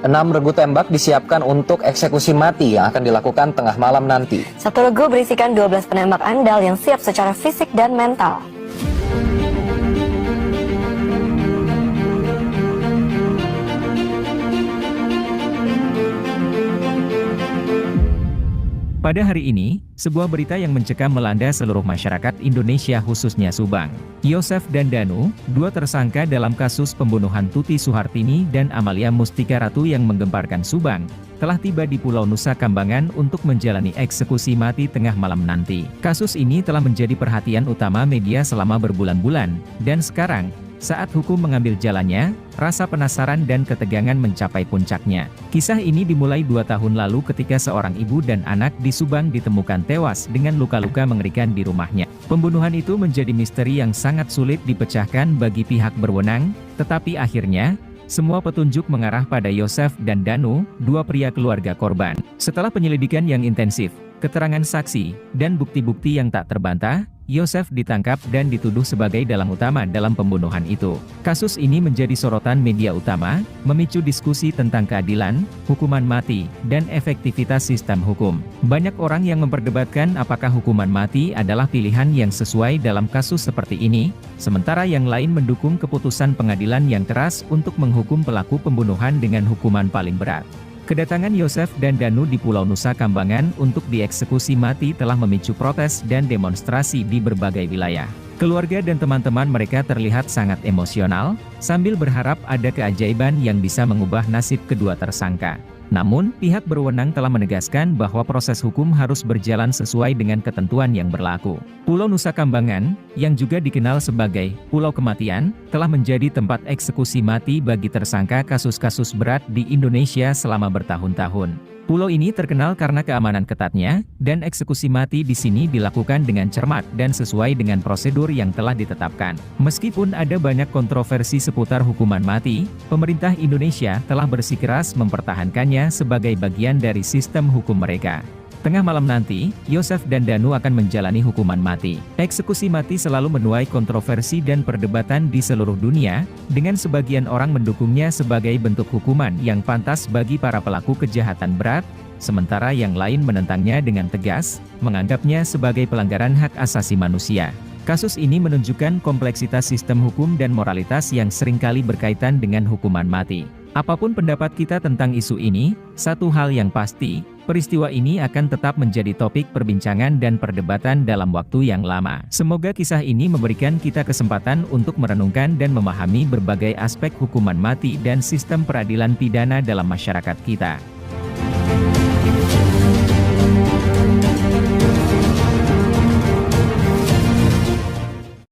6 regu tembak disiapkan untuk eksekusi mati yang akan dilakukan tengah malam nanti. Satu regu berisikan 12 penembak andal yang siap secara fisik dan mental. Pada hari ini, sebuah berita yang mencekam melanda seluruh masyarakat Indonesia khususnya Subang. Yosef dan Danu, dua tersangka dalam kasus pembunuhan Tuti Suhartini dan Amalia Mustika Ratu yang menggemparkan Subang, telah tiba di Pulau Nusa Kambangan untuk menjalani eksekusi mati tengah malam nanti. Kasus ini telah menjadi perhatian utama media selama berbulan-bulan, dan sekarang, saat hukum mengambil jalannya, rasa penasaran dan ketegangan mencapai puncaknya. Kisah ini dimulai 2 tahun lalu ketika seorang ibu dan anak di Subang ditemukan tewas dengan luka-luka mengerikan di rumahnya. Pembunuhan itu menjadi misteri yang sangat sulit dipecahkan bagi pihak berwenang, tetapi akhirnya, semua petunjuk mengarah pada Yosef dan Danu, dua pria keluarga korban. Setelah penyelidikan yang intensif, keterangan saksi, dan bukti-bukti yang tak terbantah, Yosef ditangkap dan dituduh sebagai dalang utama dalam pembunuhan itu. Kasus ini menjadi sorotan media utama, memicu diskusi tentang keadilan, hukuman mati, dan efektivitas sistem hukum. Banyak orang yang memperdebatkan apakah hukuman mati adalah pilihan yang sesuai dalam kasus seperti ini, sementara yang lain mendukung keputusan pengadilan yang keras untuk menghukum pelaku pembunuhan dengan hukuman paling berat. Kedatangan Yosef dan Danu di Pulau Nusa Kambangan untuk dieksekusi mati telah memicu protes dan demonstrasi di berbagai wilayah. Keluarga dan teman-teman mereka terlihat sangat emosional, sambil berharap ada keajaiban yang bisa mengubah nasib kedua tersangka. Namun, pihak berwenang telah menegaskan bahwa proses hukum harus berjalan sesuai dengan ketentuan yang berlaku. Pulau Nusa Kambangan, yang juga dikenal sebagai Pulau Kematian, telah menjadi tempat eksekusi mati bagi tersangka kasus-kasus berat di Indonesia selama bertahun-tahun. Pulau ini terkenal karena keamanan ketatnya, dan eksekusi mati di sini dilakukan dengan cermat dan sesuai dengan prosedur yang telah ditetapkan. Meskipun ada banyak kontroversi seputar hukuman mati, pemerintah Indonesia telah bersikeras mempertahankannya sebagai bagian dari sistem hukum mereka. Tengah malam nanti, Yosef dan Danu akan menjalani hukuman mati. Eksekusi mati selalu menuai kontroversi dan perdebatan di seluruh dunia, dengan sebagian orang mendukungnya sebagai bentuk hukuman yang pantas bagi para pelaku kejahatan berat, sementara yang lain menentangnya dengan tegas, menganggapnya sebagai pelanggaran hak asasi manusia. Kasus ini menunjukkan kompleksitas sistem hukum dan moralitas yang seringkali berkaitan dengan hukuman mati. Apapun pendapat kita tentang isu ini, satu hal yang pasti, peristiwa ini akan tetap menjadi topik perbincangan dan perdebatan dalam waktu yang lama. Semoga kisah ini memberikan kita kesempatan untuk merenungkan dan memahami berbagai aspek hukuman mati dan sistem peradilan pidana dalam masyarakat kita.